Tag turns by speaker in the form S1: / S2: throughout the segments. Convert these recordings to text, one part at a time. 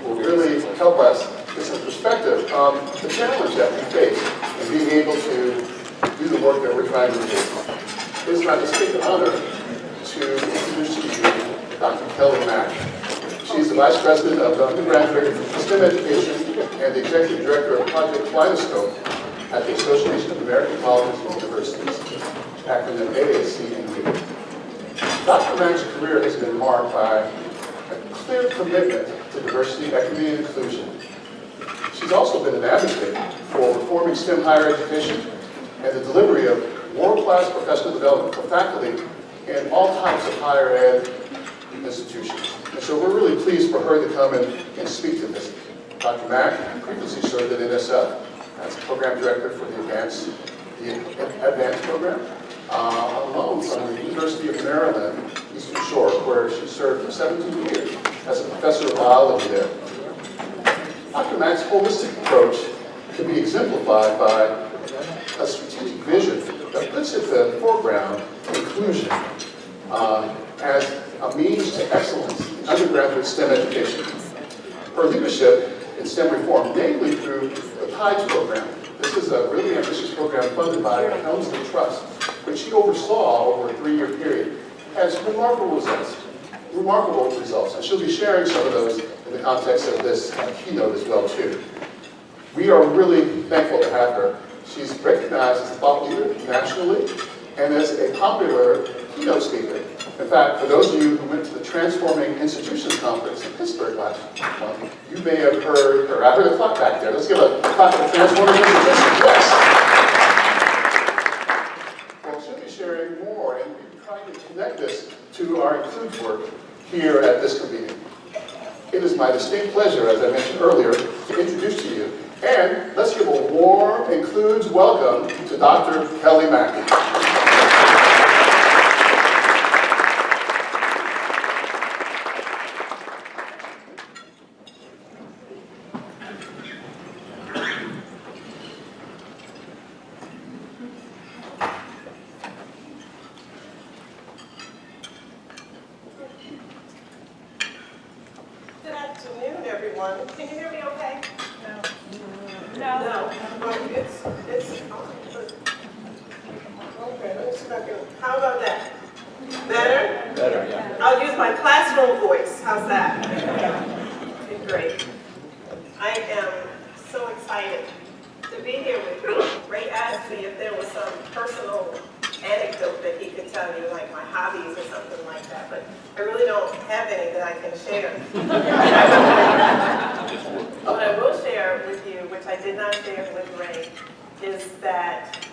S1: will really help us get some perspective on the challenge that we face in being able to do the work that we're trying to do. It's my distinct honor to introduce to you Dr. Kelly Mack. She's the Vice President of Undergraduate STEM Education and the Executive Director of Project Kaleidoscope at the Association of American Colleges and Universities, acronym AACNU. Dr. Mack's career has been marked by a clear commitment to diversity, equity, and inclusion. She's also been an advocate for reforming STEM higher education and the delivery of world-class professional development for faculty in all types of higher ed institutions. And so we're really pleased for her to come and speak to this. Dr. Mack previously served at NSF as Program Director for the Advanced Program, alone from the University of Maryland, Eastern Shore, where she served for 17 years as a professor of biology there. Dr. Mack's holistic approach can be exemplified by a strategic vision that puts at the foreground inclusion as a means to excellence in undergraduate STEM education. Her leadership in STEM reform, namely through the TIDES program. This is a really ambitious program funded by the Helmsley Trust, which she oversaw over a 3-year period, has remarkable results, and she'll be sharing some of those in the context of this keynote as well, too. We are really thankful to have her. She's recognized as a thought leader nationally and as a popular keynote speaker. In fact, for those of you who went to the Transforming Institutions Conference in Pittsburgh last month, you may have heard her. I heard a clap back there. Let's give a clap for Transforming Institutions. Yes. Well, she'll be sharing more and we're trying to connect this to our Include work here at this convening. It is my distinct pleasure, as I mentioned earlier, to introduce to you. And let's give a warm Includes welcome to Dr. Kelly Mack.
S2: Can you hear me okay? No. No. It's okay, let's see if I can. How about that? Better?
S3: Better, yeah.
S2: I'll use my classroom voice. How's that? Okay, great. I am so excited to be here with you. Ray asked me if there was some personal anecdote that he could tell you, like my hobbies or something like that, but I really don't have any that I can share. What I will share with you, which I did not share with Ray, is that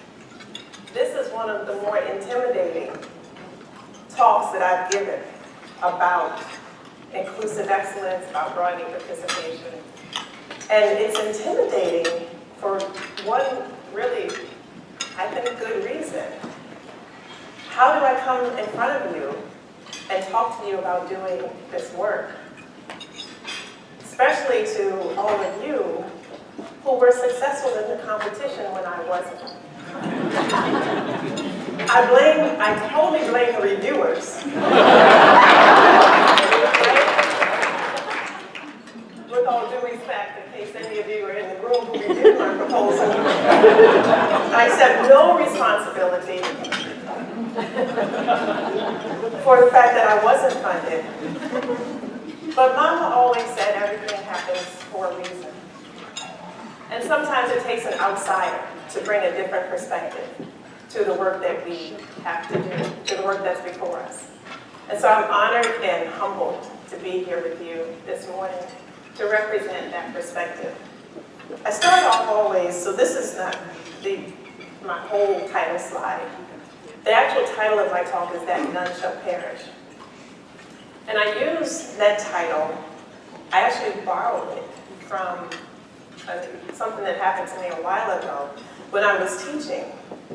S2: this is one of the more intimidating talks that I've given about inclusive excellence, about broadening participation. And it's intimidating for one really, I think, good reason. How do I come in front of you and talk to you about doing this work? Especially to all of you who were successful in the competition when I wasn't. I totally blame the reviewers. With all due respect, in case any of you are in the room who reviewed my proposal, I accept no responsibility for the fact that I wasn't funded. But Mama always said everything happens for a reason. And sometimes it takes an outsider to bring a different perspective to the work that we have to do, to the work that's before us. And so I'm honored and humbled to be here with you this morning to represent that perspective. I start off always, so this is not my whole title slide. The actual title of my talk is That None Shall Perish. And I use that title, I actually borrowed it from something that happened to me a while ago when I was teaching.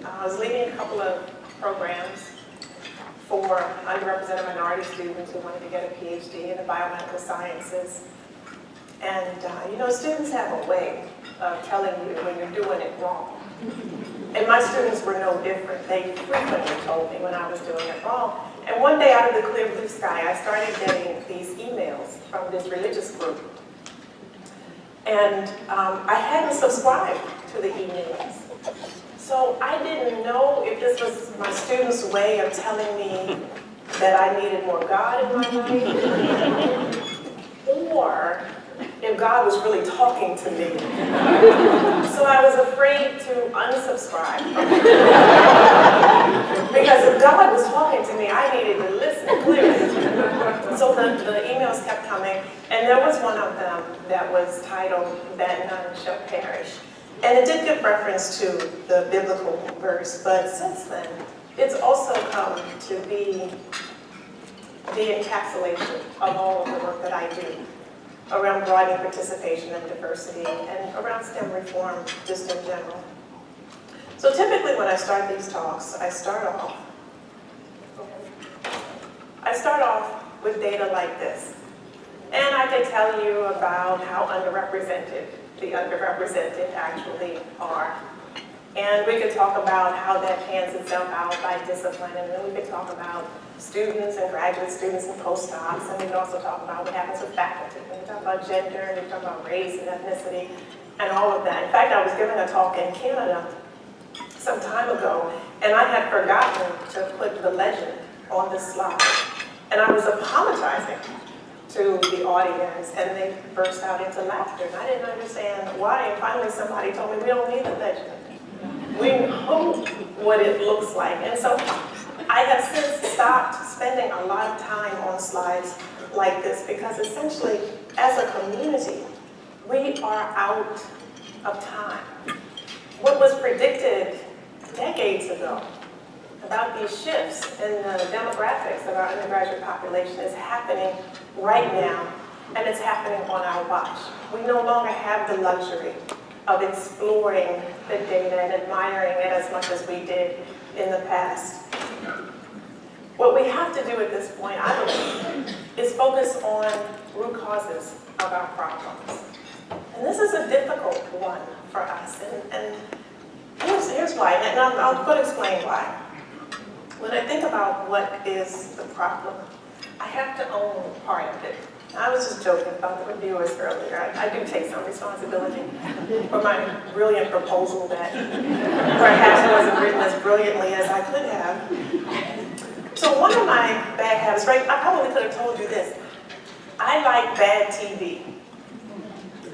S2: I was leading a couple of programs for underrepresented minority students who wanted to get a PhD in the biomedical sciences. And students have a way of telling you when you're doing it wrong. And my students were no different. They frequently told me when I was doing it wrong. And one day out of the clear blue sky, I started getting these emails from this religious group. And I hadn't subscribed to the emails. So I didn't know if this was my students' way of telling me that I needed more God in my life, or if God was really talking to me. So I was afraid to unsubscribe. Because if God was talking to me, I needed to listen clearly. So the emails kept coming, and there was one of them that was titled, "That None Shall Perish." And it did give reference to the biblical verse, but since then, it's also come to be the encapsulation of all of the work that I do around broadening participation and diversity and around STEM reform just in general. So typically when I start these talks, I start off with data like this. And I can tell you about how underrepresented the underrepresented actually are. And we could talk about how that pans itself out by discipline, and then we could talk about students and graduate students and postdocs, and we could also talk about what happens with faculty. We could talk about gender, and we could talk about race and ethnicity, and all of that. In fact, I was giving a talk in Canada some time ago, and I had forgotten to put the legend on the slide. And I was apologizing to the audience, and they burst out into laughter, and I didn't understand why. And finally somebody told me, we don't need the legend. We know what it looks like. And so I have since stopped spending a lot of time on slides like this, because essentially, as a community, we are out of time. What was predicted decades ago about these shifts in the demographics of our undergraduate population is happening right now, and it's happening on our watch. We no longer have the luxury of exploring the data and admiring it as much as we did in the past. What we have to do at this point, I believe, is focus on root causes of our problems. And this is a difficult one for us, and here's why, and I'm going to explain why. When I think about what is the problem, I have to own part of it. I was just joking about the reviewers earlier. I do take some responsibility for my brilliant proposal that perhaps wasn't written as brilliantly as I could have. So one of my bad habits, right, I probably could have told you this. I like bad TV.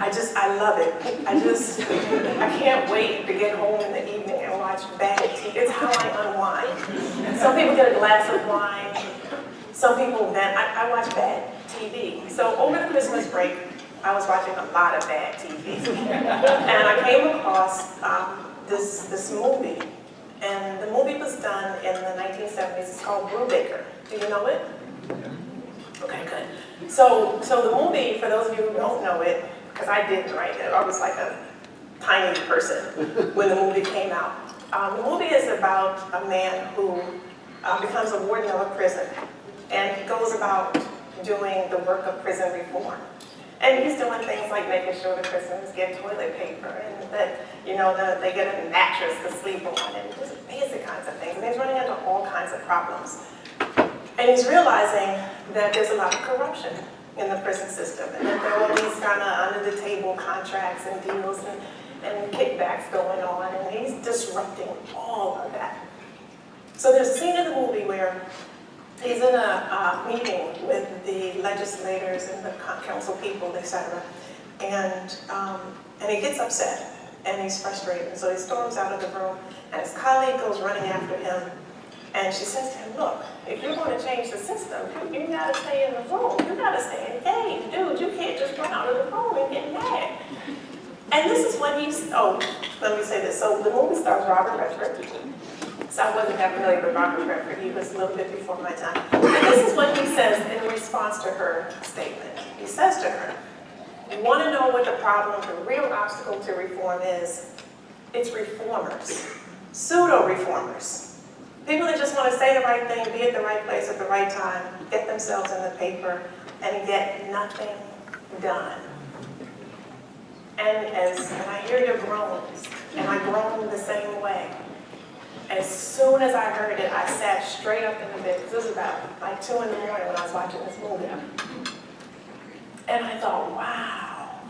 S2: I love it. I can't wait to get home in the evening and watch bad TV. It's how I unwind. Some people get a glass of wine. Some people vent. I watch bad TV. So over the Christmas break, I was watching a lot of bad TV. And I came across this movie. And the movie was done in the 1970s. It's called Brubaker. Do you know it? Okay, good. So the movie, for those of you who don't know it, because I didn't write it, I was like a tiny person when the movie came out. The movie is about a man who becomes a warden of a prison, and he goes about doing the work of prison reform. And he's doing things like making sure the prisoners get toilet paper, and that they get a mattress to sleep on, and just basic kinds of things. And he's running into all kinds of problems. And he's realizing that there's a lot of corruption in the prison system, and that there are all these kind of under-the-table contracts and deals and kickbacks going on, and he's disrupting all of that. So there's a scene in the movie where he's in a meeting with the legislators and the council people, etc. And he gets upset, and he's frustrated, and so he storms out of the room, and his colleague goes running after him. And she says to him, look, if you're going to change the system, you got to stay in the room. You got to stay engaged. Dude, you can't just run out of the room and get mad. And this is when let me say this. So the movie stars Robert Redford. So I wasn't that familiar with Robert Redford. He was a little bit before my time. And this is what he says in response to her statement. He says to her, you want to know what the problem, the real obstacle to reform is? It's reformers, pseudo-reformers. People that just want to say the right thing, be at the right place at the right time, get themselves in the paper, and get nothing done. And I hear your groans, and I groan the same way. As soon as I heard it, I sat straight up in the bed. This was about like 2 in the morning when I was watching this movie. And I thought, wow,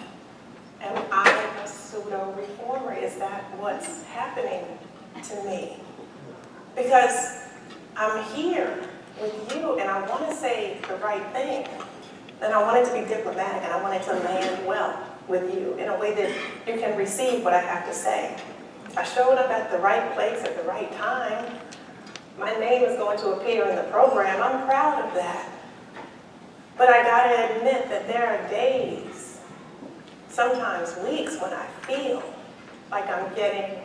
S2: am I a pseudo-reformer? Is that what's happening to me? Because I'm here with you and I want to say the right thing. And I want it to be diplomatic and I want it to land well with you in a way that you can receive what I have to say. I showed up at the right place at the right time. My name is going to appear in the program. I'm proud of that. But I gotta admit that there are days, sometimes weeks, when I feel like I'm getting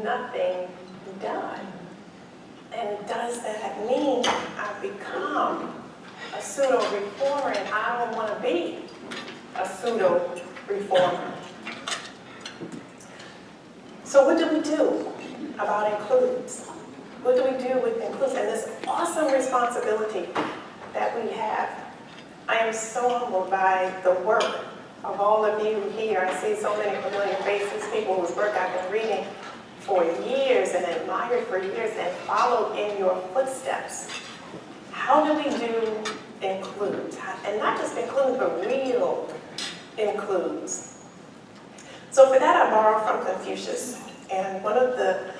S2: nothing done. And does that mean I've become a pseudo-reformer and I don't want to be a pseudo-reformer? So what do we do about includes? What do we do with includes and this awesome responsibility that we have? I am so humbled by the work of all of you here. I see so many familiar faces, people whose work I've been reading for years and admired for years and followed in your footsteps. How do we do includes? And not just includes, but real includes. So for that, I borrow from Confucius. And one of the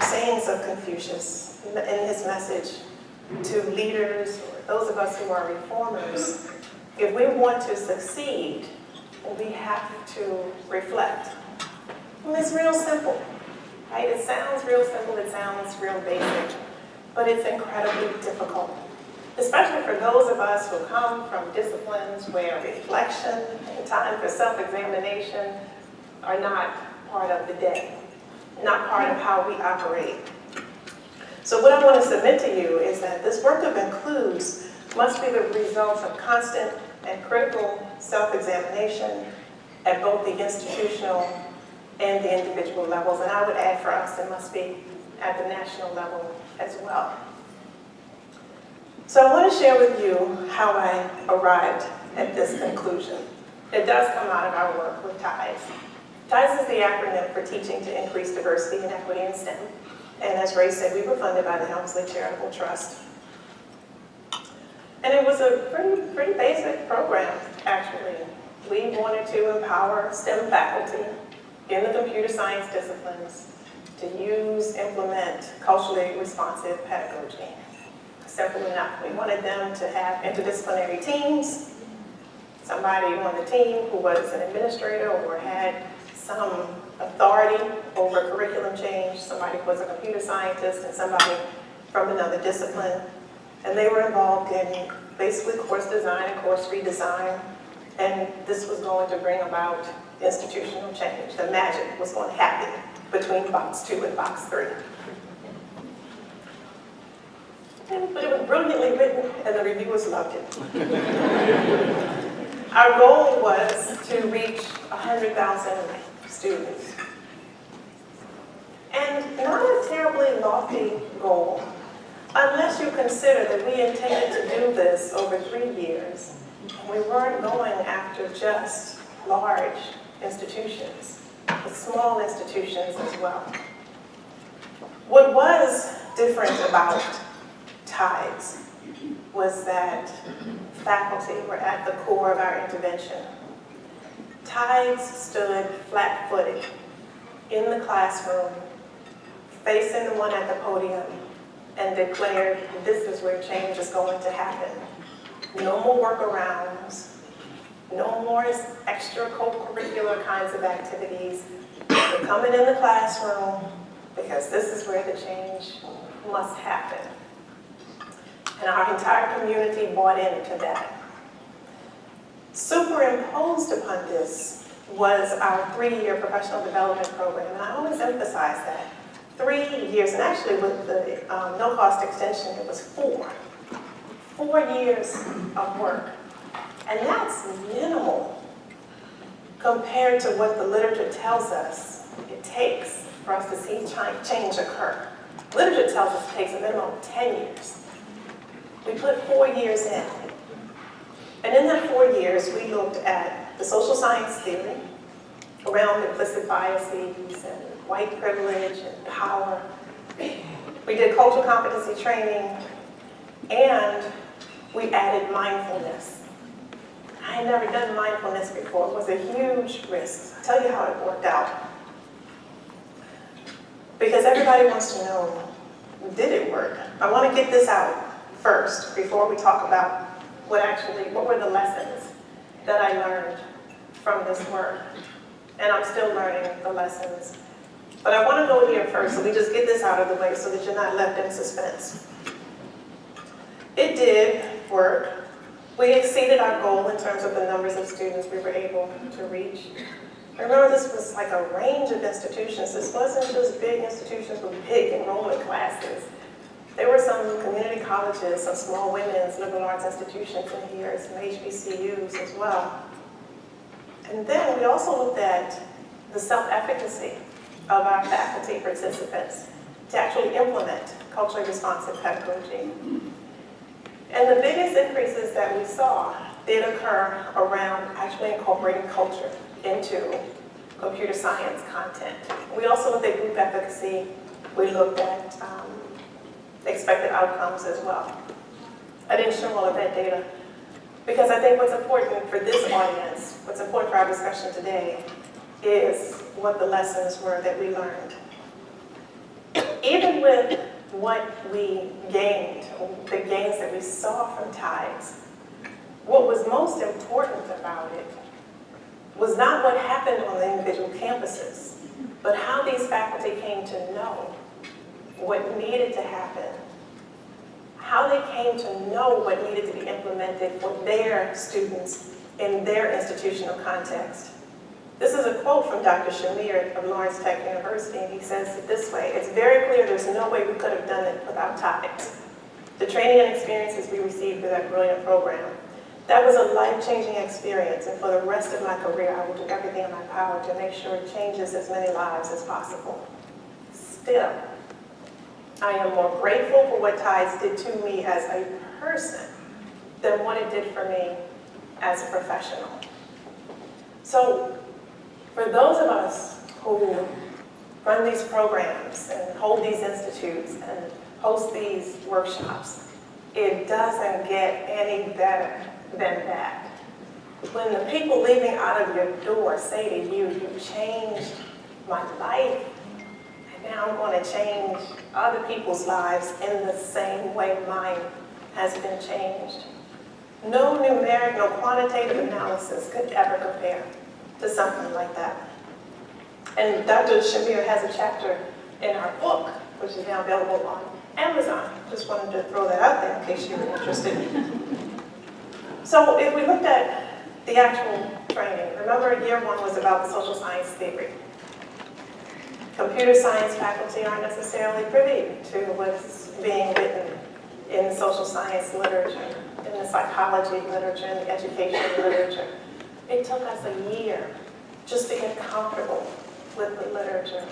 S2: sayings of Confucius in his message to leaders or those of us who are reformers, if we want to succeed, we have to reflect. And it's real simple, right? It sounds real simple, it sounds real basic, but it's incredibly difficult. Especially for those of us who come from disciplines where reflection and time for self-examination are not part of the day, not part of how we operate. So what I want to submit to you is that this work of includes must be the result of constant and critical self-examination at both the institutional and the individual levels. And I would add for us, it must be at the national level as well. So I want to share with you how I arrived at this conclusion. It does come out of our work with TIES. TIES is the acronym for Teaching to Increase Diversity and Equity in STEM. And as Ray said, we were funded by the Helmsley Charitable Trust. And it was a pretty basic program, actually. We wanted to empower STEM faculty in the computer science disciplines to implement culturally responsive pedagogy. Simple enough. We wanted them to have interdisciplinary teams, somebody on the team who was an administrator or had some authority over curriculum change, somebody who was a computer scientist, and somebody from another discipline. And they were involved in basically course design and course redesign. And this was going to bring about institutional change. The magic was going to happen between box 2 and box 3. But it was brilliantly written, and the reviewers loved it. Our goal was to reach 100,000 students. And not a terribly lofty goal, unless you consider that we intended to do this over 3 years. We weren't going after just large institutions, but small institutions as well. What was different about TIES was that faculty were at the core of our intervention. TIES stood flat-footed in the classroom, facing the one at the podium, and declared, this is where change is going to happen. No more workarounds, no more extra co-curricular kinds of activities. We're coming in the classroom because this is where the change must happen. And our entire community bought into that. Superimposed upon this was our 3-year professional development program, and I always emphasize that. 3 years, and actually with the no-cost extension, it was 4. 4 years of work. And that's minimal compared to what the literature tells us it takes for us to see change occur. Literature tells us it takes a minimum of 10 years. We put 4 years in. And in that 4 years, we looked at the social science theory around implicit biases and white privilege and power. We did cultural competency training, and we added mindfulness. I had never done mindfulness before. It was a huge risk. I'll tell you how it worked out. Because everybody wants to know, did it work? I want to get this out first before we talk about what were the lessons that I learned from this work. And I'm still learning the lessons. But I want to go here first, so we just get this out of the way so that you're not left in suspense. It did work. We exceeded our goal in terms of the numbers of students we were able to reach. Remember, this was like a range of institutions. This wasn't just big institutions with big enrollment classes. There were some community colleges, some small women's liberal arts institutions in here, some HBCUs as well. And then we also looked at the self-efficacy of our faculty participants to actually implement culturally responsive pedagogy. And the biggest increases that we saw did occur around actually incorporating culture into computer science content. We also looked at group efficacy. We looked at expected outcomes as well. I didn't show all of that data because I think what's important for this audience, what's important for our discussion today, is what the lessons were that we learned. Even with what we gained, the gains that we saw from TIES, what was most important about it was not what happened on the individual campuses, but how these faculty came to know what needed to happen, how they came to know what needed to be implemented for their students in their institutional context. This is a quote from Dr. Shamir of Lawrence Tech University, and he says it this way: "It's very clear there's no way we could have done it without TIES. The training and experiences we received through that brilliant program. That was a life-changing experience, and for the rest of my career, I will do everything in my power to make sure it changes as many lives as possible." Still, I am more grateful for what TIES did to me as a person than what it did for me as a professional. So, for those of us who run these programs and hold these institutes and host these workshops, it doesn't get any better than that. When the people leaving out of your door say to you, "You changed my life, and now I'm going to change other people's lives in the same way mine has been changed," no numeric, no quantitative analysis could ever compare to something like that. And Dr. Shamir has a chapter in our book, which is now available on Amazon. Just wanted to throw that out there in case you were interested. So if we looked at the actual training, remember year one was about the social science theory. Computer science faculty aren't necessarily privy to what's being written in the social science literature, in the psychology literature, in the education literature. It took us a year just to get comfortable with the literature.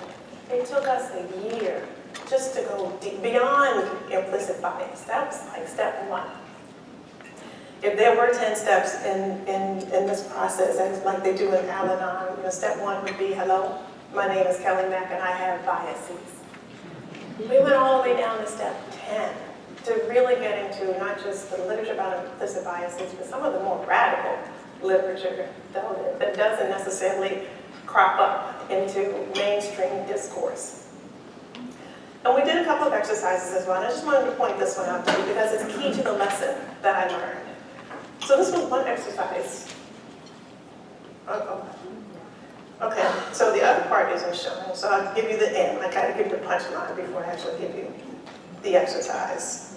S2: It took us a year just to go deep, beyond implicit bias. That was like step one. If there were 10 steps in this process, as like they do in Al-Anon, step one would be, "Hello, my name is Kelly Mack and I have biases." We went all the way down to step 10 to really get into not just the literature about implicit biases, but some of the more radical literature that doesn't necessarily crop up into mainstream discourse. And we did a couple of exercises as well, and I just wanted to point this one out to you because it's key to the lesson that I learned. So this was one exercise. Okay, so the other part isn't shown, so I'll give you the end. I gotta give the punchline before I actually give you the exercise.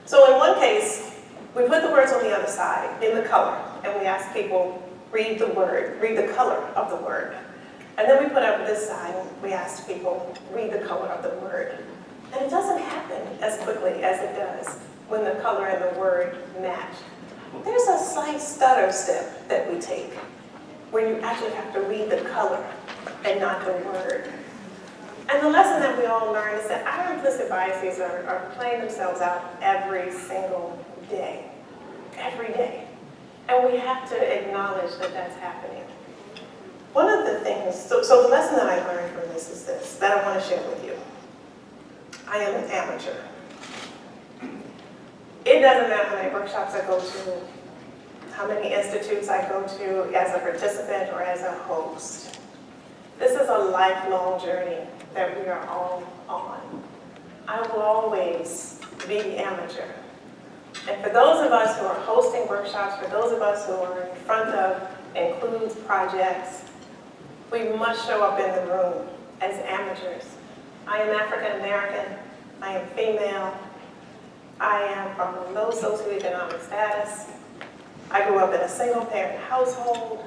S2: So in one case, we put the words on the other side in the color, and we asked people, read the color of the word. And then we put up this side, and we asked people, read the color of the word. And it doesn't happen as quickly as it does when the color and the word match. There's a slight stutter step that we take when you actually have to read the color and not the word. And the lesson that we all learn is that our implicit biases are playing themselves out every single day. Every day. And we have to acknowledge that that's happening. One of the things, so the lesson that I learned from this is this, that I want to share with you. I am an amateur. It doesn't matter how many workshops I go to, how many institutes I go to as a participant or as a host. This is a lifelong journey that we are all on. I will always be the amateur. And for those of us who are hosting workshops, for those of us who are in front of includes projects, we must show up in the room as amateurs. I am African American, I am female, I am from a low socioeconomic status, I grew up in a single parent household,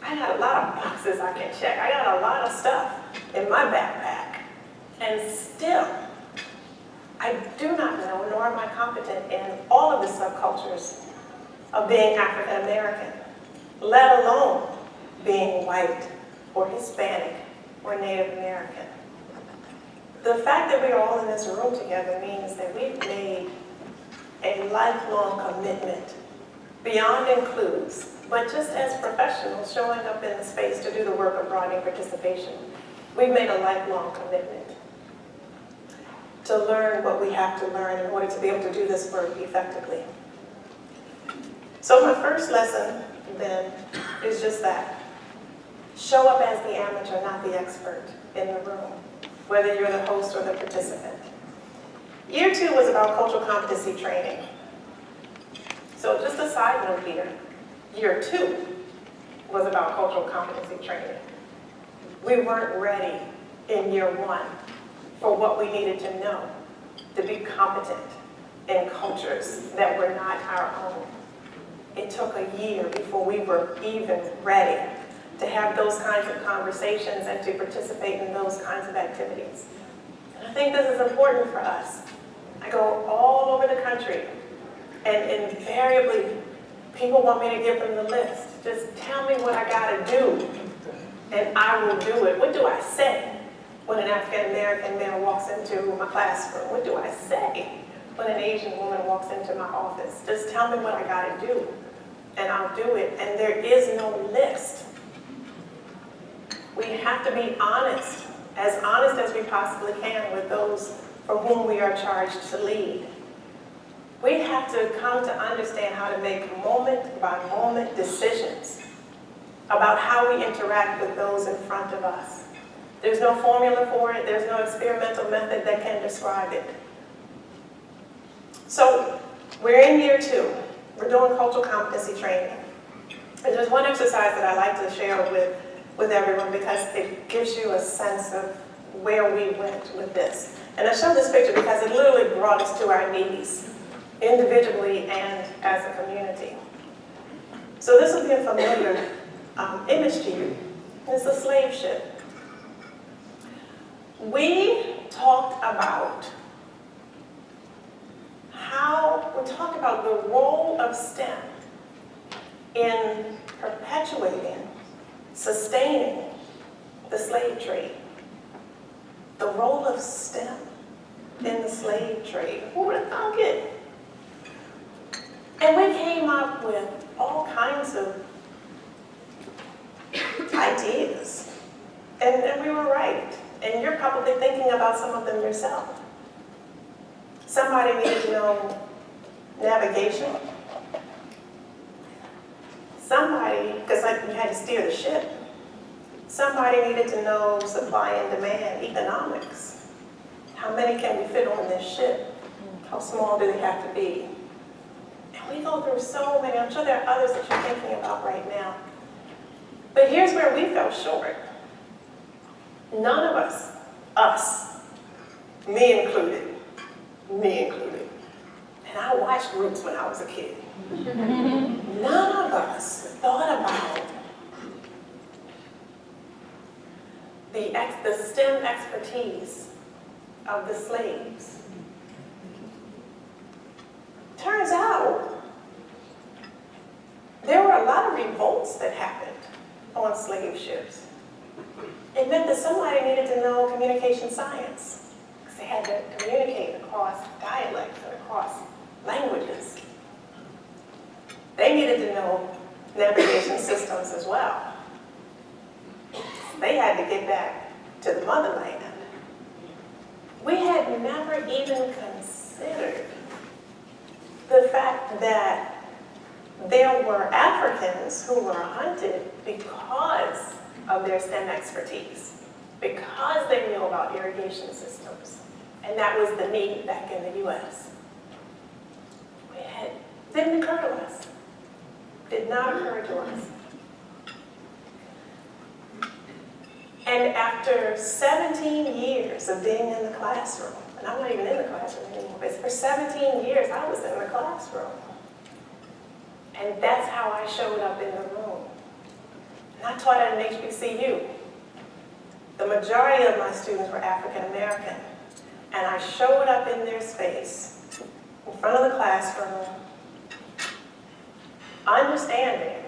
S2: I got a lot of boxes I can check, I got a lot of stuff in my backpack, and still, I do not know, nor am I competent in all of the subcultures of being African American, let alone being white or Hispanic or Native American. The fact that we are all in this room together means that we've made a lifelong commitment beyond includes, but just as professionals showing up in the space to do the work of broadening participation, we've made a lifelong commitment to learn what we have to learn in order to be able to do this work effectively. So my first lesson then is just that. Show up as the amateur, not the expert in the room, whether you're the host or the participant. Year 2 was about cultural competency training. So just a side note here, year 2 was about cultural competency training. We weren't ready in year 1 for what we needed to know to be competent in cultures that were not our own. It took a year before we were even ready to have those kinds of conversations and to participate in those kinds of activities. And I think this is important for us. I go all over the country, and invariably, people want me to give them the list. Just tell me what I gotta do, and I will do it. What do I say when an African American male walks into my classroom? What do I say when an Asian woman walks into my office? Just tell me what I gotta do, and I'll do it. And there is no list. We have to be honest as we possibly can with those for whom we are charged to lead. We have to come to understand how to make moment-by-moment decisions about how we interact with those in front of us. There's no formula for it. There's no experimental method that can describe it. So we're in year 2. We're doing cultural competency training. And there's one exercise that I like to share with everyone because it gives you a sense of where we went with this. And I show this picture because it literally brought us to our knees, individually and as a community. So this will be a familiar image to you. It's a slave ship. We talked about the role of STEM in perpetuating, sustaining the slave trade. The role of STEM in the slave trade. Who would have thunk it? And we came up with all kinds of ideas. And we were right. And you're probably thinking about some of them yourself. Somebody needed to know navigation. Somebody, because you had to steer the ship. Somebody needed to know supply and demand, economics. How many can we fit on this ship? How small do they have to be? And we go through so many. I'm sure there are others that you're thinking about right now. But here's where we fell short. None of us, me included, and I watched groups when I was a kid. None of us thought about the STEM expertise of the slaves. Turns out, there were a lot of revolts that happened on slave ships. It meant that somebody needed to know communication science, because they had to communicate across dialects and across languages. They needed to know navigation systems as well. They had to get back to the motherland. We had never even considered the fact that there were Africans who were hunted because of their STEM expertise, because they knew about irrigation systems. And that was the need back in the US. Didn't occur to us. Did not occur to us. And after 17 years of being in the classroom, and I'm not even in the classroom anymore, but for 17 years I was in the classroom. And that's how I showed up in the room. And I taught at an HBCU. The majority of my students were African American. And I showed up in their space, in front of the classroom, understanding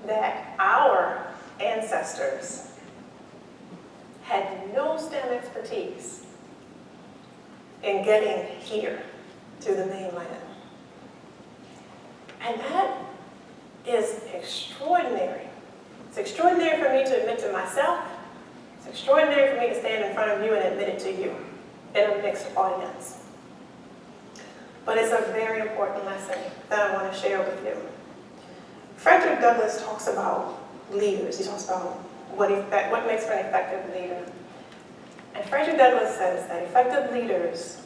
S2: that our ancestors had no STEM expertise in getting here to the mainland. And that is extraordinary. It's extraordinary for me to admit to myself. It's extraordinary for me to stand in front of you and admit it to you in a mixed audience. But it's a very important lesson that I want to share with you. Frederick Douglass talks about leaders. He talks about what makes for an effective leader. And Frederick Douglass says that effective leaders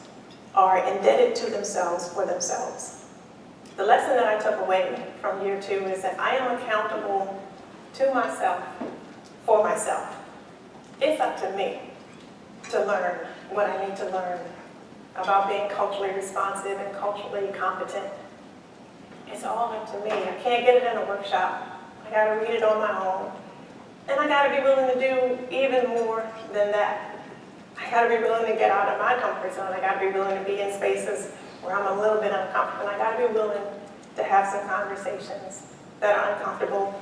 S2: are indebted to themselves for themselves. The lesson that I took away from year 2 is that I am accountable to myself for myself. It's up to me to learn what I need to learn about being culturally responsive and culturally competent. It's all up to me. I can't get it in a workshop. I gotta read it on my own. And I gotta be willing to do even more than that. I gotta be willing to get out of my comfort zone. I gotta be willing to be in spaces where I'm a little bit uncomfortable. I gotta be willing to have some conversations that are uncomfortable.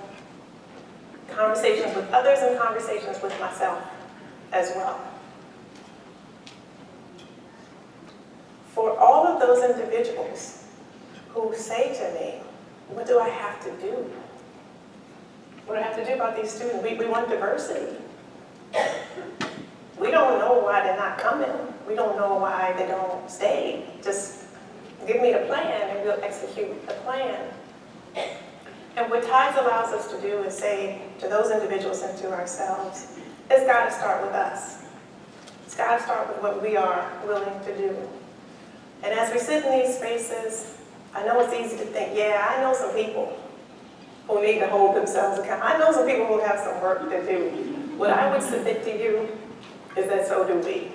S2: Conversations with others and conversations with myself as well. For all of those individuals who say to me, what do I have to do? What do I have to do about these students? We want diversity. We don't know why they're not coming. We don't know why they don't stay. Just give me the plan and we'll execute the plan. And what TIDES allows us to do is say to those individuals and to ourselves, it's got to start with us. It's got to start with what we are willing to do. And as we sit in these spaces, I know it's easy to think, yeah, I know some people who need to hold themselves accountable. I know some people who have some work to do. What I would submit to you is that so do we.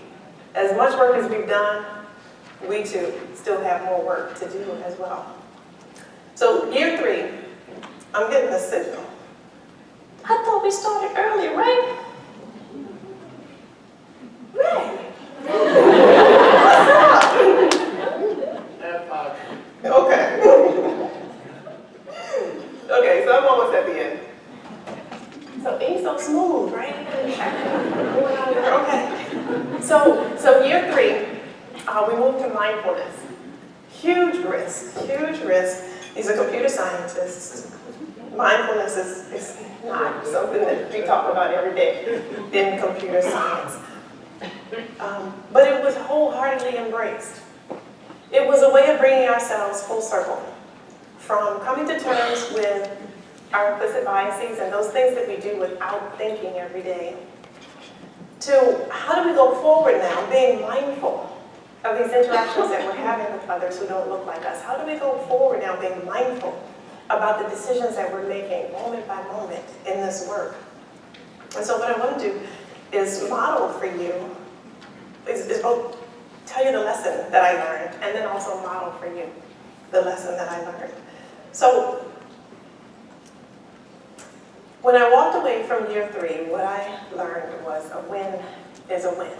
S2: As much work as we've done, we too still have more work to do as well. So year 3, I'm getting a signal. I thought we started early, right? Right. What's up?
S1: At 5.
S2: Okay. Okay, so I'm almost at the end. So he's so smooth, right? Okay. So year 3, we moved to mindfulness. Huge risk, huge risk. These are computer scientists. Mindfulness is not something that we talk about every day in computer science. But it was wholeheartedly embraced. It was a way of bringing ourselves full circle from coming to terms with our implicit biases and those things that we do without thinking every day to how do we go forward now, being mindful of these interactions that we're having with others who don't look like us. How do we go forward now being mindful about the decisions that we're making moment by moment in this work? And so what I want to do is model for you, is both tell you the lesson that I learned and then also model for you the lesson that I learned. So when I walked away from year 3, what I learned was a win is a win.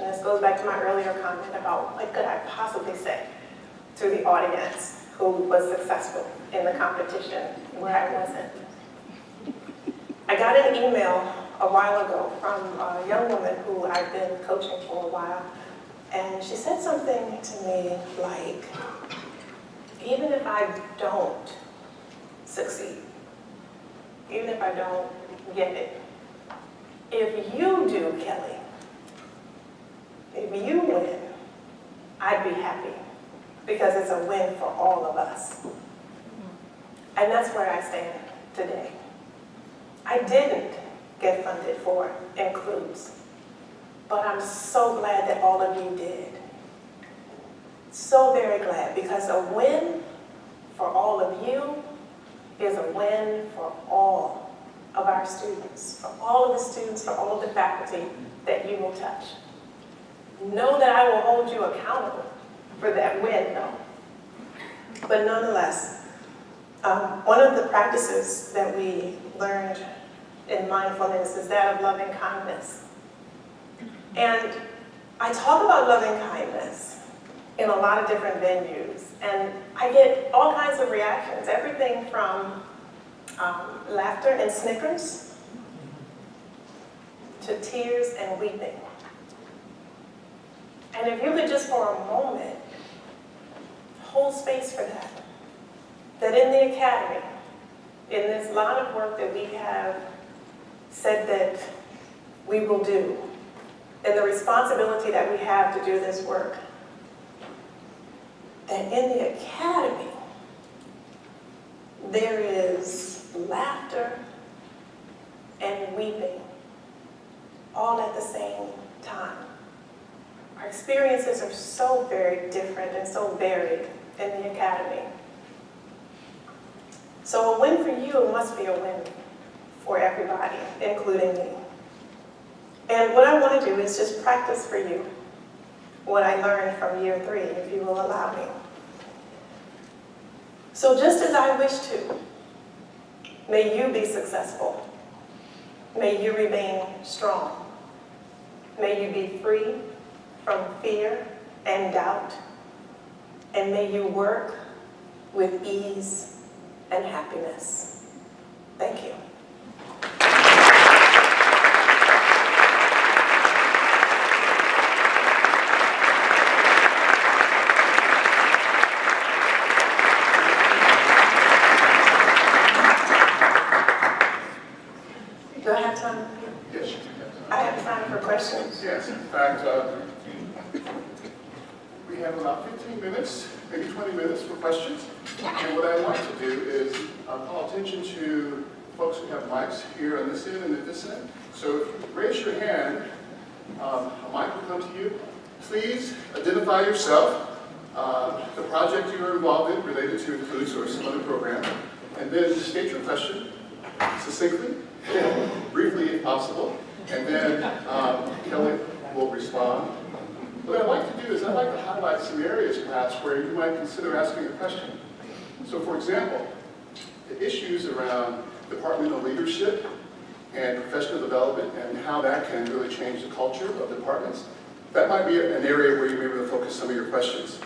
S2: And this goes back to my earlier comment about what could I possibly say to the audience who was successful in the competition where I wasn't. I got an email a while ago from a young woman who I've been coaching for a while, and she said something to me like, even if I don't succeed, even if I don't get it, if you do, Kelly, if If you win, I'd be happy because it's a win for all of us. And that's where I stand today. I didn't get funded for Includes, but I'm so glad that all of you did. So very glad, because a win for all of you is a win for all of our students, for all of the students, for all of the faculty that you will touch. Know that I will hold you accountable for that win, though. But nonetheless, one of the practices that we learned in mindfulness is that of loving kindness. And I talk about loving kindness in a lot of different venues, and I get all kinds of reactions, everything from laughter and snickers to tears and weeping. And if you could just for a moment hold space for that, that in the academy, in this line of work that we have said that we will do, and the responsibility that we have to do this work, that in the academy, there is laughter and weeping all at the same time. Our experiences are so very different and so varied in the academy. So a win for you must be a win for everybody, including me. And what I want to do is just practice for you what I learned from year 3, if you will allow me. So just as I wish to, may you be successful. May you remain strong. May you be free from fear and doubt. And may you work with ease and happiness. Thank you. Do I have time?
S1: Yes.
S2: I have time for questions.
S1: Yes, in fact, we have about 15 minutes, maybe 20 minutes for questions. And what I'd like to do is call attention to folks who have mics here on this end and at this end. So if you raise your hand, a mic will come to you. Please identify yourself, the project you are involved in related to Includes or some other program, and then state your question succinctly, briefly if possible, and then Kelly will respond. What I'd like to do is I'd like to highlight some areas perhaps where you might consider asking a question. So for example, the issues around departmental leadership and professional development and how that can really change the culture of departments, that might be an area where you may be able to focus some of your questions.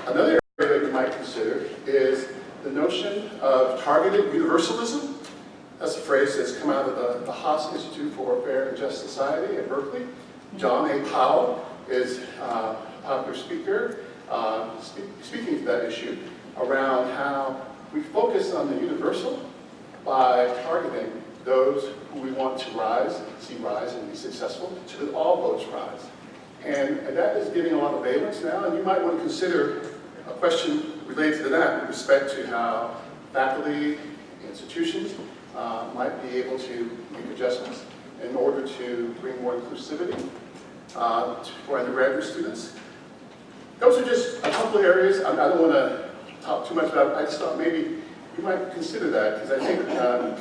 S1: Another area that you might consider is the notion of targeted universalism. That's a phrase that's come out of the Haas Institute for a Fair and Just Society at Berkeley. John A. Powell is a popular speaker speaking to that issue around how we focus on the universal by targeting those who we want to see rise and be successful, so that all boats rise. And that is getting a lot of valence now, and you might want to consider a question related to that with respect to how faculty, institutions might be able to make adjustments in order to bring more inclusivity for undergraduate students. Those are just a couple of areas. I don't want to talk too much about it. I just thought maybe you might consider that, because I think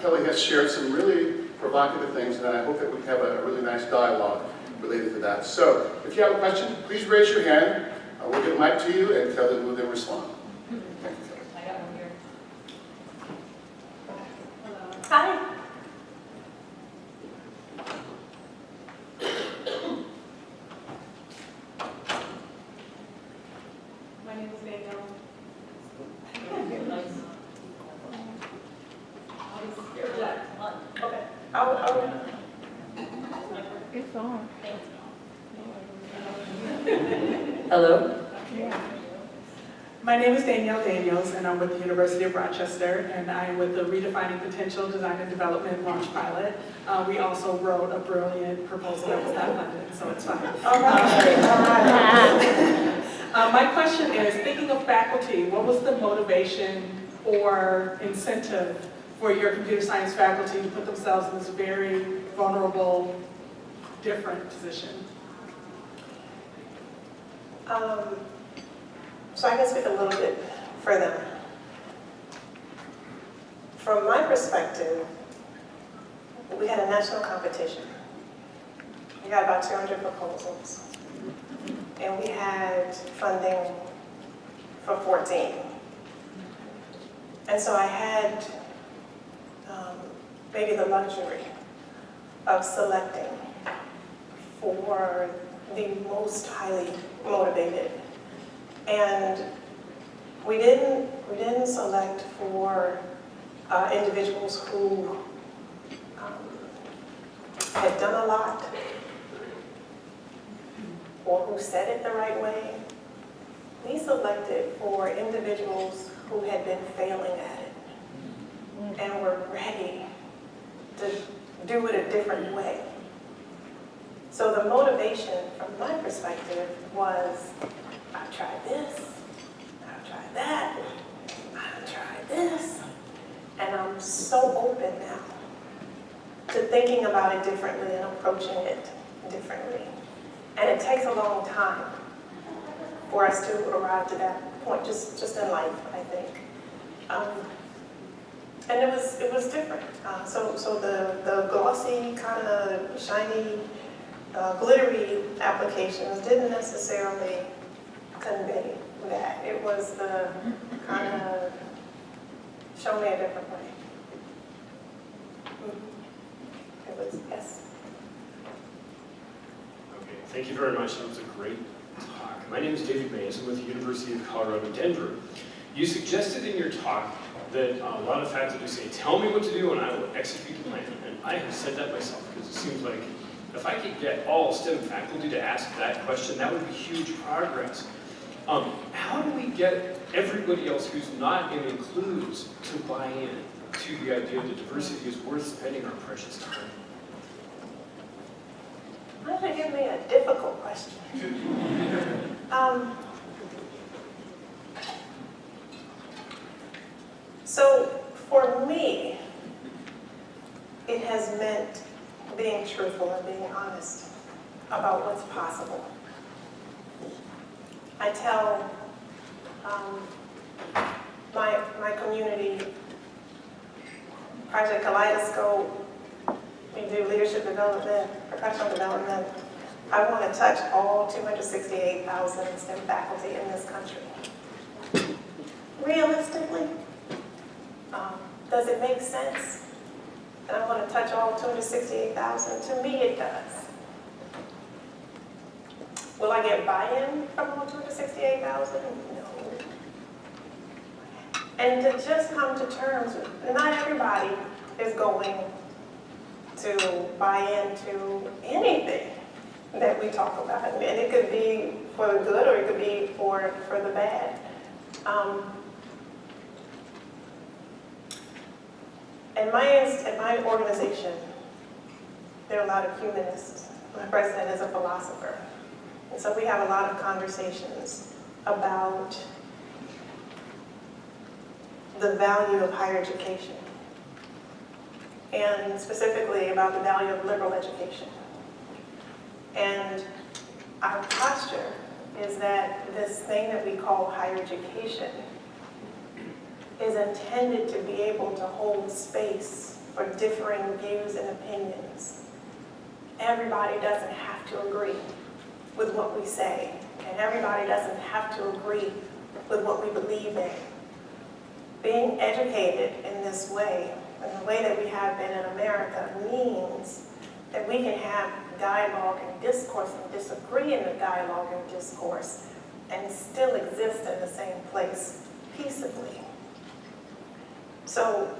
S1: Kelly has shared some really provocative things, and I hope that we have a really nice dialogue related to that. So if you have a question, please raise your hand. We'll get a mic to you, and Kelly will then respond. Thank you, Kelly.
S3: I got one here.
S2: Hi.
S3: My name is Danielle.
S2: Okay. I'll
S4: It's on.
S3: Hello.
S4: Yeah.
S5: My name is Danielle Daniels, and I'm with the University of Rochester, and I am with the Redefining Potential Design and Development Launch Pilot. We also wrote a brilliant proposal that was not funded, so it's fine.
S2: All right.
S5: My question is, thinking of faculty, what was the motivation or incentive for your computer science faculty to put themselves in this very vulnerable, different position?
S2: So I can speak a little bit for them. From my perspective, we had a national competition. We had about 200 proposals. And we had funding for 14. And so I had maybe the luxury of selecting for the most highly motivated. And we didn't select for individuals who had done a lot or who said it the right way. We selected for individuals who had been failing at it and were ready to do it a different way. So the motivation from my perspective was, I've tried this, I've tried that, I've tried this, and I'm so open now to thinking about it differently and approaching it differently. And it takes a long time for us to arrive to that point, just in life, I think. And it was different. So the glossy, kind of shiny, glittery applications didn't necessarily convey that. It was the kind of show me a different way. It was, yes.
S6: Okay, thank you very much. That was a great talk. My name is David Mays. I'm with the University of Colorado, Denver. You suggested in your talk that a lot of faculty say, tell me what to do and I will execute the plan. And I have said that myself because it seems like if I could get all STEM faculty to ask that question, that would be huge progress. How do we get everybody else who's not in includes to buy in to the idea that diversity is worth spending our precious time?
S2: Why don't you give me a difficult question? So for me, it has meant being truthful and being honest about what's possible. I tell my community, Project Kaleidoscope, we do leadership development, professional development. I want to touch all 268,000 STEM faculty in this country. Realistically, does it make sense that I want to touch all 268,000? To me, it does. Will I get buy-in from all 268,000? No. And to just come to terms with, not everybody is going to buy into anything that we talk about. And it could be for the good or it could be for the bad. At my organization, there are a lot of humanists. My president is a philosopher. And so we have a lot of conversations about the value of higher education, and specifically about the value of liberal education. And our posture is that this thing that we call higher education is intended to be able to hold space for differing views and opinions. Everybody doesn't have to agree with what we say, and everybody doesn't have to agree with what we believe in. Being educated in this way, in the way that we have been in America, means that we can have dialogue and discourse and disagree in the dialogue and discourse and still exist in the same place peaceably. So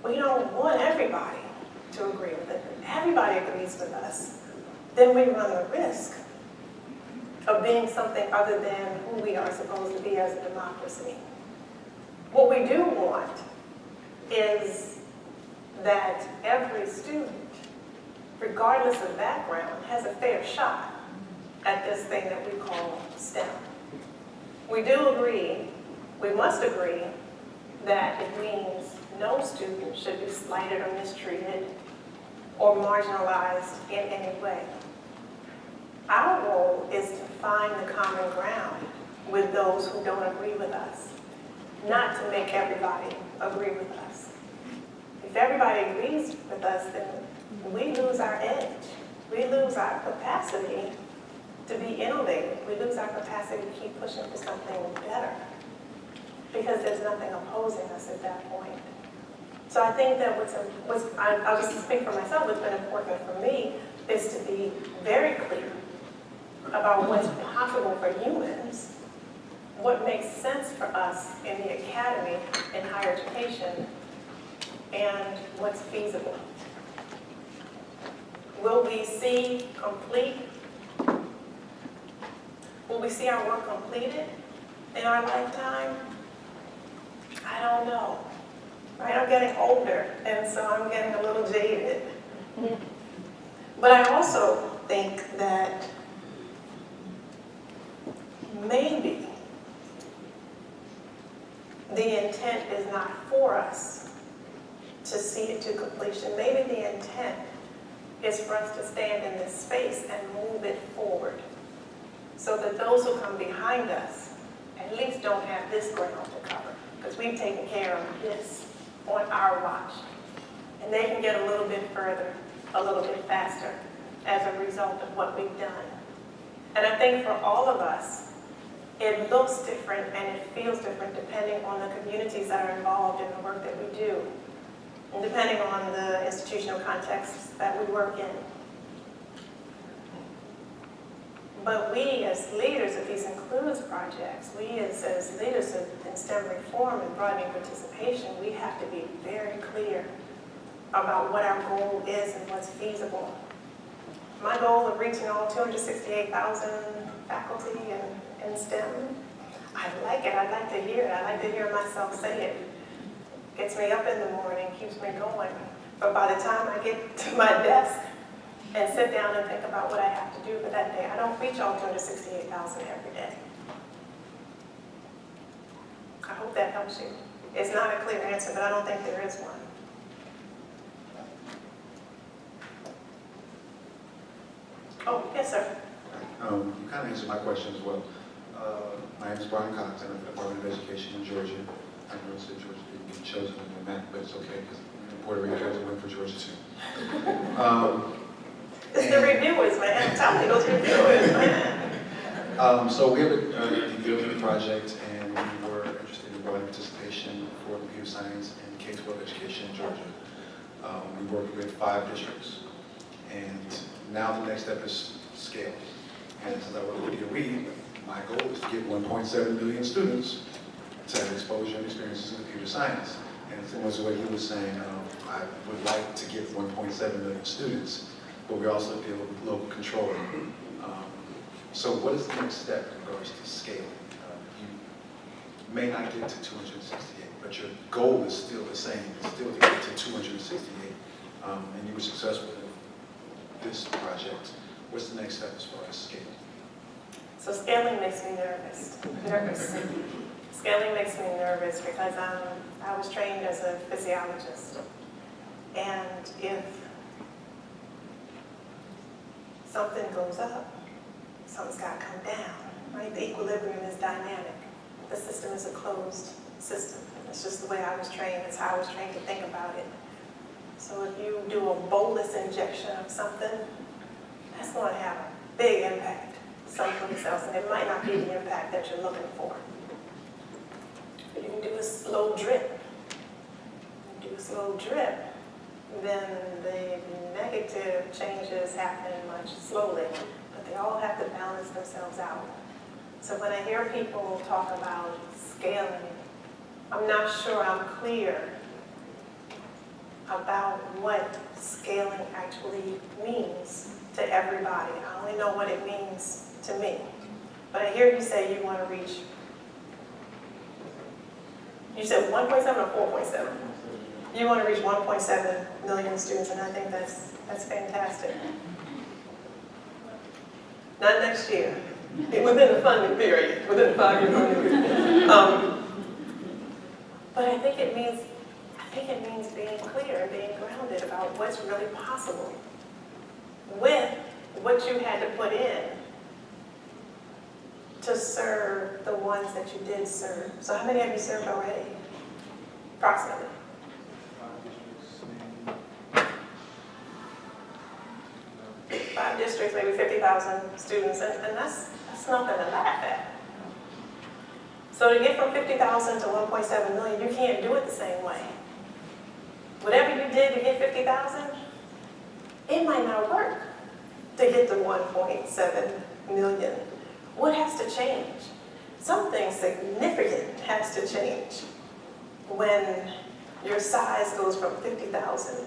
S2: we don't want everybody to agree with it. If everybody agrees with us, then we run the risk of being something other than who we are supposed to be as a democracy. What we do want is that every student, regardless of background, has a fair shot at this thing that we call STEM. We do agree, we must agree, that it means no student should be slighted or mistreated or marginalized in any way. Our role is to find the common ground with those who don't agree with us, not to make everybody agree with us. If everybody agrees with us, then we lose our edge. We lose our capacity to be innovative. We lose our capacity to keep pushing for something better, because there's nothing opposing us at that point. So I think that I'll just speak for myself, what's been important for me is to be very clear about what's possible for humans, what makes sense for us in the academy, in higher education, and what's feasible. Will we see our work completed in our lifetime? I don't know. Right? I'm getting older, and so I'm getting a little jaded. But I also think that maybe the intent is not for us to see it to completion. Maybe the intent is for us to stand in this space and move it forward, so that those who come behind us at least don't have this ground to cover, because we've taken care of this on our watch. And they can get a little bit further, a little bit faster as a result of what we've done. And I think for all of us, it looks different and it feels different depending on the communities that are involved in the work that we do, and depending on the institutional contexts that we work in. But we as leaders of these includes projects, we as leaders in STEM reform and broadening participation, we have to be very clear about what our goal is and what's feasible. My goal of reaching all 268,000 faculty in STEM, I like it, I'd like to hear it, I'd like to hear myself say it. Gets me up in the morning, keeps me going. But by the time I get to my desk and sit down and think about what I have to do for that day, I don't reach all 268,000 every day. I hope that helps you. It's not a clear answer, but I don't think there is one. Oh, yes, sir.
S7: You kind of answered my question as well. My name is Brian Cox. I'm at the Department of Education in Georgia. I know it's Georgia didn't get chosen in the Mack, but it's okay because Puerto Rico has to win for Georgia too.
S2: It's the reviewers, man. Tell me those reviewers, man.
S7: So we have a building project, and we were interested in broadening participation for computer science and K-12 education in Georgia. We work with 5 districts, and now the next step is scale. And since I work with DOE, my goal is to get 1.7 million students to have exposure and experiences in computer science. And similar to what he was saying, I would like to get 1.7 million students, but we also deal with local control. So what is the next step in regards to scale? You may not get to 268, but your goal is still the same. It's still to get to 268, and you were successful in this project. What's the next step as far as scale?
S2: So scaling makes me nervous. Scaling makes me nervous because I was trained as a physiologist. And if something goes up, something's got to come down, right? The equilibrium is dynamic. The system is a closed system. It's just the way I was trained. It's how I was trained to think about it. So if you do a bolus injection of something, that's going to have a big impact someplace else, and it might not be the impact that you're looking for. If you can do a slow drip, then the negative changes happen much slowly, but they all have to balance themselves out. So when I hear people talk about scaling, I'm not sure I'm clear about what scaling actually means to everybody. I only know what it means to me. But I hear you say you want to reach, you said 1.7 or 4.7? You want to reach 1.7 million students, and I think that's fantastic. Not next year, within the funding period, within the 5-year funding period. But I think it means being clear and being grounded about what's really possible with what you had to put in to serve the ones that you did serve. So how many have you served already? Approximately. 5 districts, maybe 50,000 students, and that's nothing to laugh at. So to get from 50,000 to 1.7 million, you can't do it the same way. Whatever you did to get 50,000, it might not work to get to 1.7 million. What has to change? Something significant has to change when your size goes from 50,000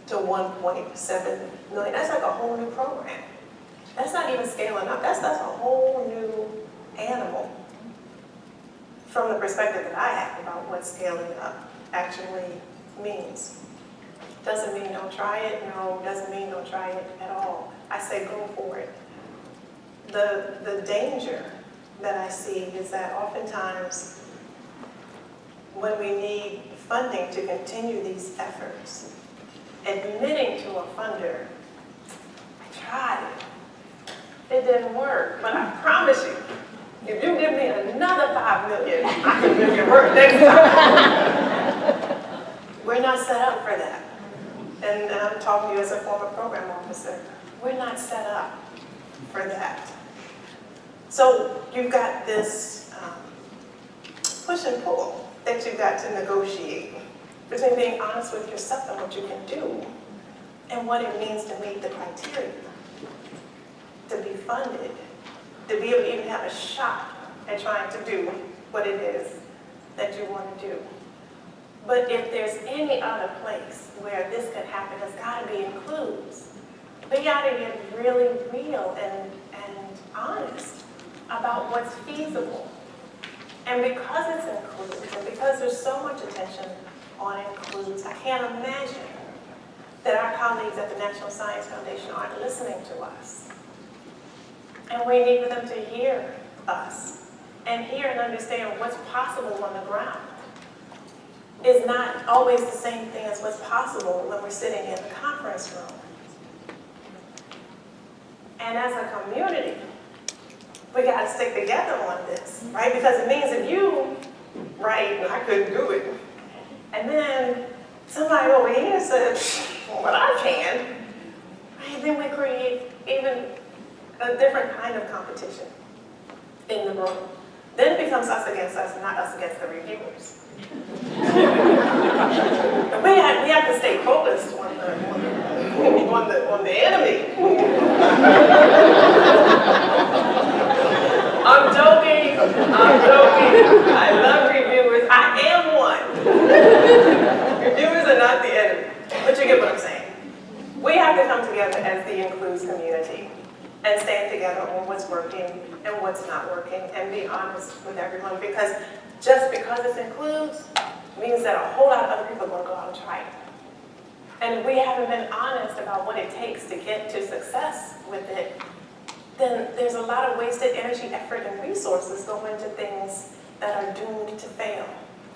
S2: to 1.7 million. That's like a whole new program. That's not even scaling up. That's a whole new animal from the perspective that I have about what scaling up actually means. Doesn't mean don't try it. No, doesn't mean don't try it at all. I say go for it. The danger that I see is that oftentimes when we need funding to continue these efforts, admitting to a funder, I tried it. It didn't work, but I promise you, if you give me another $5 million, I can make it work next time. We're not set up for that. And I'm talking to you as a former program officer. We're not set up for that. So you've got this push and pull that you've got to negotiate between being honest with yourself and what you can do and what it means to meet the criteria, to be funded, to be able to even have a shot at trying to do what it is that you want to do. But if there's any other place where this could happen, it's got to be includes. We got to get really real and honest about what's feasible. And because it's includes, and because there's so much attention on includes, I can't imagine that our colleagues at the National Science Foundation aren't listening to us. And we need for them to hear us and hear and understand what's possible on the ground is not always the same thing as what's possible when we're sitting in the conference room. And as a community, we got to stick together on this, right? Because it means if you, right, I couldn't do it, and then somebody over here says, well, I can, right? Then we create even a different kind of competition in the room. Then it becomes us against us, not us against the reviewers. we have to stay focused on the enemy. I'm joking. I love reviewers. I am one. Reviewers are not the enemy. But you get what I'm saying. We have to come together as the includes community and stand together on what's working and what's not working and be honest with everyone, because just because it includes means that a whole lot of other people are going to go out and try it. And if we haven't been honest about what it takes to get to success with it, then there's a lot of wasted energy, effort, and resources go into things that are doomed to fail.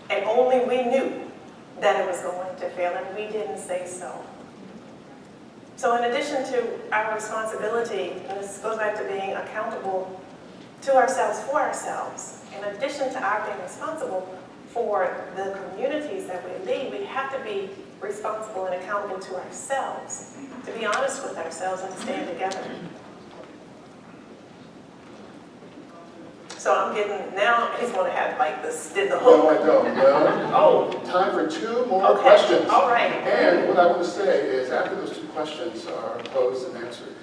S2: And only we knew that it was going to fail, and we didn't say so. So in addition to our responsibility, and this goes back to being accountable to ourselves for ourselves, in addition to our being responsible for the communities that we lead, we have to be responsible and accountable to ourselves, to be honest with ourselves and to stand together. So I'm getting, now he's going to have like this, did the hook.
S1: No, I don't. No.
S2: Oh.
S1: Time for 2 more
S2: Okay.
S1: questions.
S2: All right.
S1: And what I want to say is after those 2 questions are posed and answered,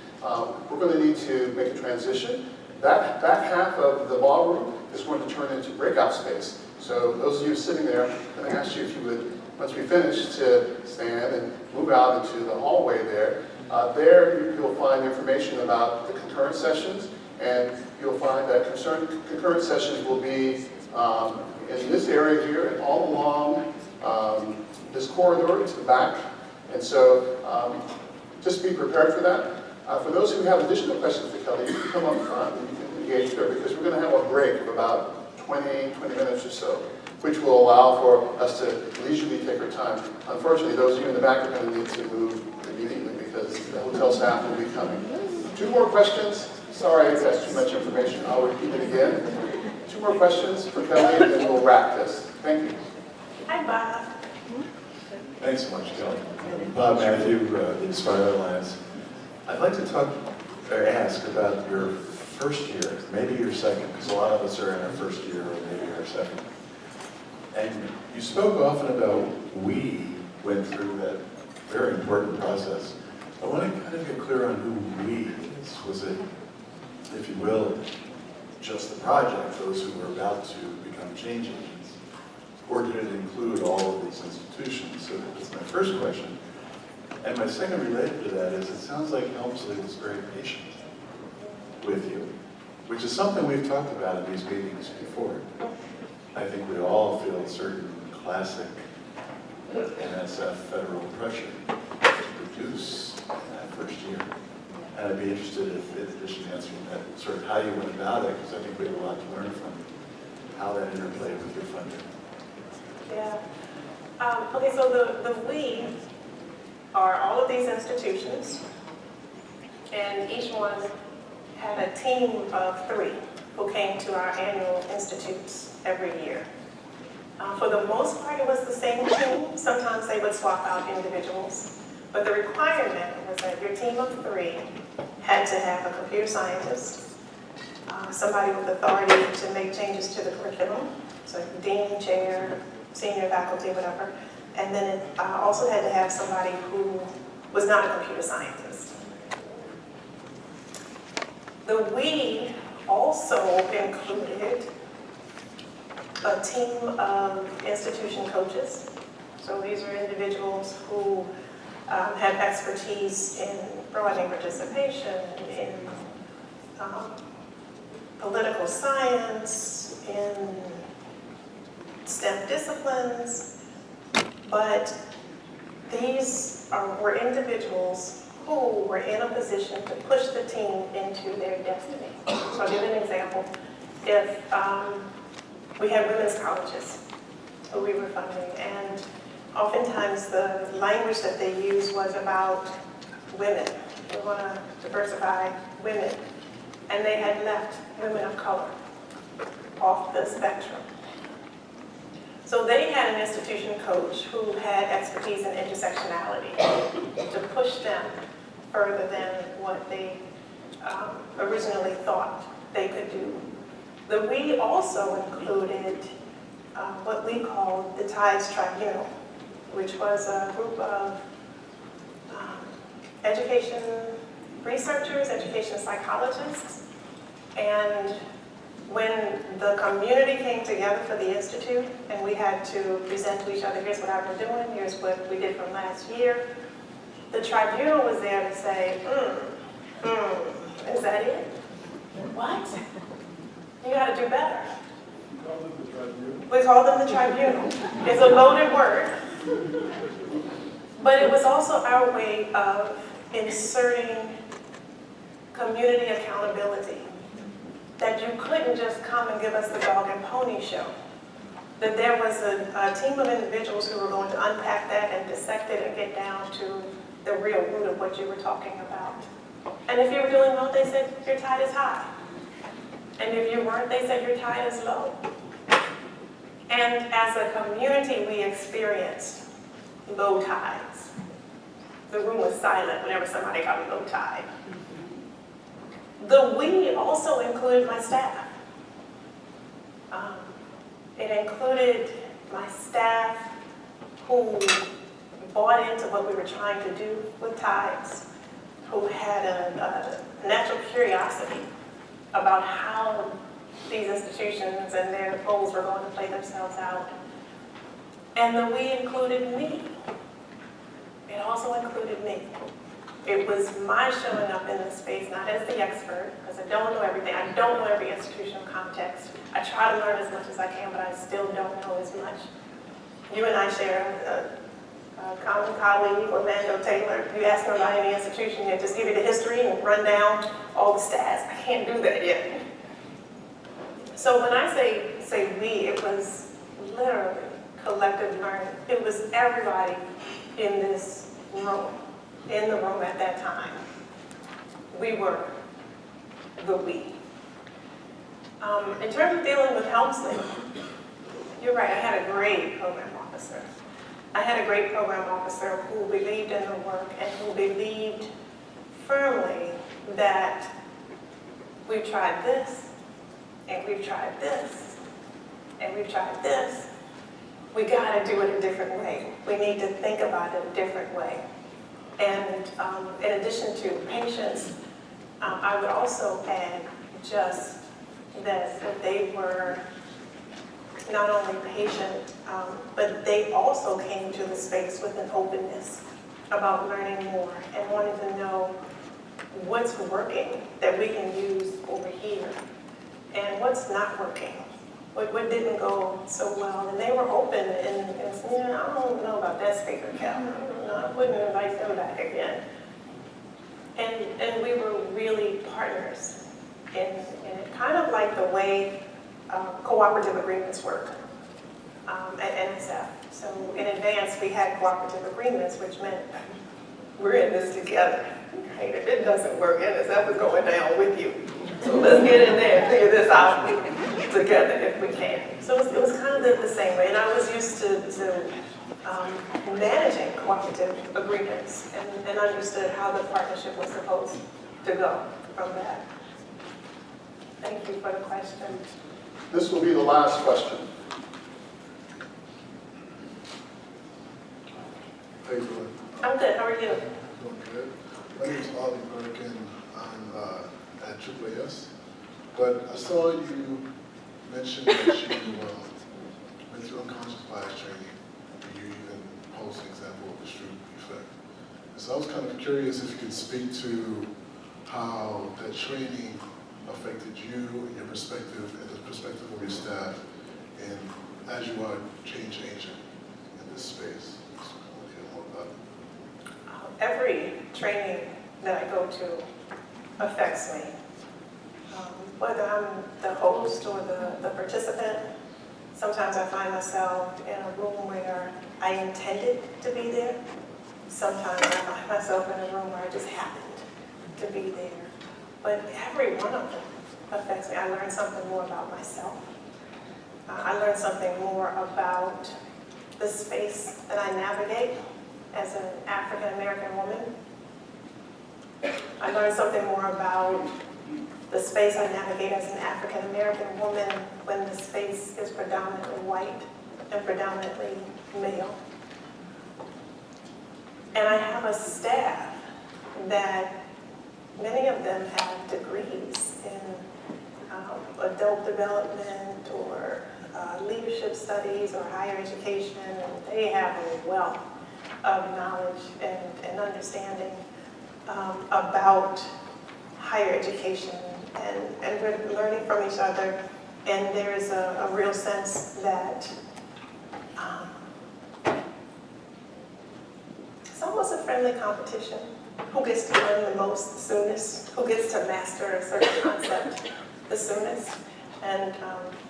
S1: we're going to need to make a transition. That half of the ballroom is going to turn into breakout space. So those of you sitting there, I'm going to ask you if you would, once we finish, to stand and move out into the hallway there. There you'll find information about the concurrent sessions And you'll find that concurrent sessions will be in this area here and all along this corridor to the back. And so just be prepared for that. For those who have additional questions for Kelly, you can come up front and you can engage there because we're going to have a break of about 20 minutes or so, which will allow for us to leisurely take our time. Unfortunately, those of you in the back are going to need to move immediately because the hotel staff will be coming. 2 more questions. Sorry, that's too much information. I'll repeat it again. 2 more questions for Kelly, and then we'll wrap this. Thank you.
S2: Hi, Bob.
S8: Thanks so much, Kelly. Bob Matthew, Inspire Alliance. I'd like to talk or ask about your first year, maybe your second, because a lot of us are in our first year or maybe our second. And you spoke often about we went through that very important process. I want to kind of get clear on who we is. Was it, if you will, just the project, those who were about to become change agents? Or did it include all of these institutions? So that's my first question. And my second related to that is it sounds like Helmsley was very patient with you, which is something we've talked about in these meetings before. I think we all feel a certain classic NSF federal pressure to produce in that first year. And I'd be interested if, in addition to answering that, sort of how you went about it, because I think we have a lot to learn from how that interplayed with your funding.
S2: Yeah. Okay, so the we are all of these institutions, and each one had a team of 3 who came to our annual institutes every year. For the most part, it was the same team. Sometimes they would swap out individuals, but the requirement was that your team of 3 had to have a computer scientist, somebody with authority to make changes to the curriculum, so dean, chair, senior faculty, whatever. And then it also had to have somebody who was not a computer scientist. The we also included a team of institution coaches. So these are individuals who have expertise in broadening participation, in political science, in STEM disciplines. But these were individuals who were in a position to push the team into their destiny. So I'll give an example. If we had women's colleges who we were funding, and oftentimes the language that they used was about women. We want to diversify women. And they had left women of color off the spectrum. So they had an institution coach who had expertise in intersectionality to push them further than what they originally thought they could do. The we also included what we called the Tides Tribunal, which was a group of education researchers, education psychologists, and when the community came together for the Institute and we had to present to each other, here's what I've been doing, here's what we did from last year, the tribunal was there to say, is that it? What? You gotta do better. We call them the tribunal. It's a loaded word. But it was also our way of inserting community accountability. That you couldn't just come and give us the dog and pony show. That there was a team of individuals who were going to unpack that and dissect it and get down to the real root of what you were talking about. And if you were doing well, they said your tide is high. And if you weren't, they said your tide is low. And as a community, we experienced low tides. The room was silent whenever somebody got a low tide. The we also included my staff. It included my staff who bought into what we were trying to do with tides, who had a natural curiosity about how these institutions and their goals were going to play themselves out. And the we included me. It also included me. It was my showing up in this space, not as the expert, because I don't know everything. I don't know every institutional context. I try to learn as much as I can, but I still don't know as much. You and I share a common colleague, Orlando Taylor. You ask him about any institution, he'll just give you the history and run down all the stats. I can't do that yet. So when I say we, it was literally collective learning. It was everybody in this room, in the room at that time. We were the we. In terms of dealing with Helmsley, you're right, I had a great program officer. I had a great program officer who believed in the work and who believed firmly that we've tried this, and we've tried this, and we've tried this. We gotta do it a different way. We need to think about it a different way. And in addition to patience, I would also add just that they were not only patient, but they also came to the space with an openness about learning more and wanting to know what's working that we can use over here and what's not working, what didn't go so well. And they were open and said, yeah, I don't know about that speaker, Cal. I wouldn't invite them back again. And we were really partners in it, kind of like the way cooperative agreements work at NSF. So in advance, we had cooperative agreements, which meant we're in this together. Right? If it doesn't work, NSF is going down with you. So let's get in there and figure this out together if we can. So it was kind of the same way. And I was used to managing cooperative agreements and understood how the partnership was supposed to go from that. Thank you for the question.
S1: This will be the last question.
S9: How you doing?
S2: I'm good. How are you?
S9: Doing good. My name is Ollie Birkin. I'm at AAAS. But I saw you mention that you went through unconscious bias training, and you even posed an example of the Stroop effect. And so I was kind of curious if you could speak to how that training affected you and your perspective and the perspective of your staff, and as you are change agent in this space. So I want to hear more about it.
S2: Every training that I go to affects me. Whether I'm the host or the participant, sometimes I find myself in a room where I intended to be there. Sometimes I find myself in a room where I just happened to be there. But every one of them affects me. I learn something more about myself. I learn something more about the space that I navigate as an African American woman. I learn something more about the space I navigate as an African American woman when the space is predominantly white and predominantly male. And I have a staff that many of them have degrees in adult development or leadership studies or higher education, and they have a wealth of knowledge and understanding about higher education, and we're learning from each other, and there's a real sense that it's almost a friendly competition. Who gets to learn the most the soonest? Who gets to master a certain concept the soonest? And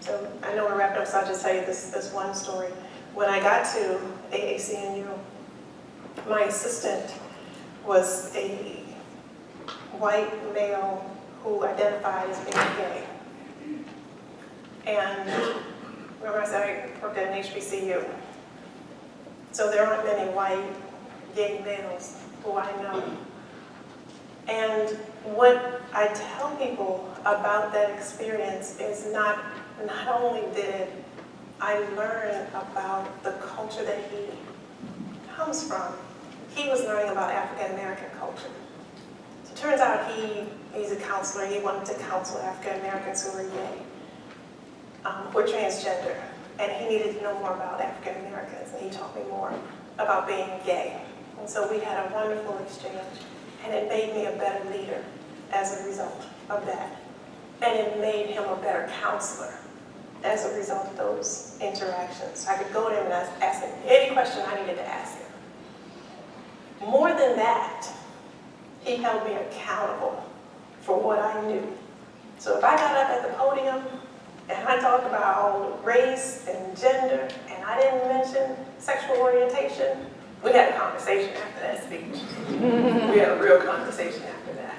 S2: so I know we're wrapping up, so I'll just tell you this one story. When I got to AACNU, my assistant was a white male who identified as being gay. And remember I said I worked at an HBCU. So there aren't many white gay males who I know. And what I tell people about that experience is not only did I learn about the culture that he comes from, he was learning about African American culture. So it turns out he's a counselor. He wanted to counsel African Americans who were gay, were transgender, and he needed to know more about African Americans, and he taught me more about being gay. And so we had a wonderful exchange. And it made me a better leader as a result of that. And it made him a better counselor as a result of those interactions. I could go to him and ask him any question I needed to ask him. More than that, he held me accountable for what I knew. So if I got up at the podium and I talked about race and gender, and I didn't mention sexual orientation, we had a conversation after that speech. We had a real conversation after that.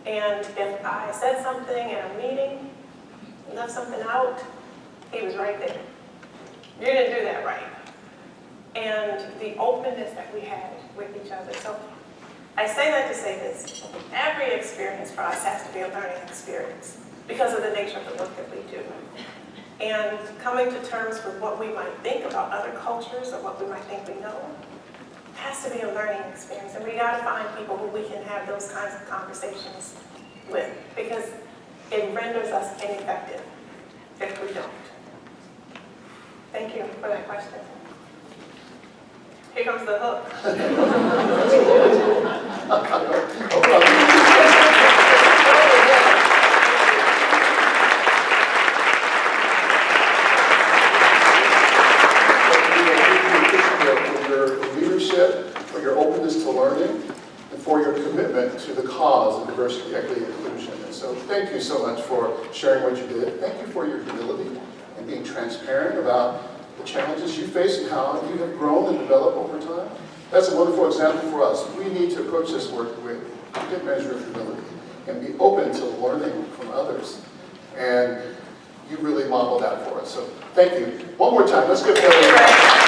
S2: And if I said something in a meeting, left something out, he was right there. You didn't do that right. And the openness that we had with each other. So I say that to say this. Every experience for us has to be a learning experience because of the nature of the work that we do. And coming to terms with what we might think about other cultures or what we might think we know has to be a learning experience. And we got to find people who we can have those kinds of conversations with, because it renders us ineffective if we don't. Thank you for that question. Here comes the hook.
S1: For your leadership, for your openness to learning, and for your commitment to the cause of diversity, equity, and inclusion. And so thank you so much for sharing what you did. Thank you for your humility and being transparent about the challenges you face and how you have grown and developed over time. That's a wonderful example for us. We need to approach this work with a good measure of humility and be open to learning from others. And you really modeled that for us. So thank you. One more time, let's give Kelly.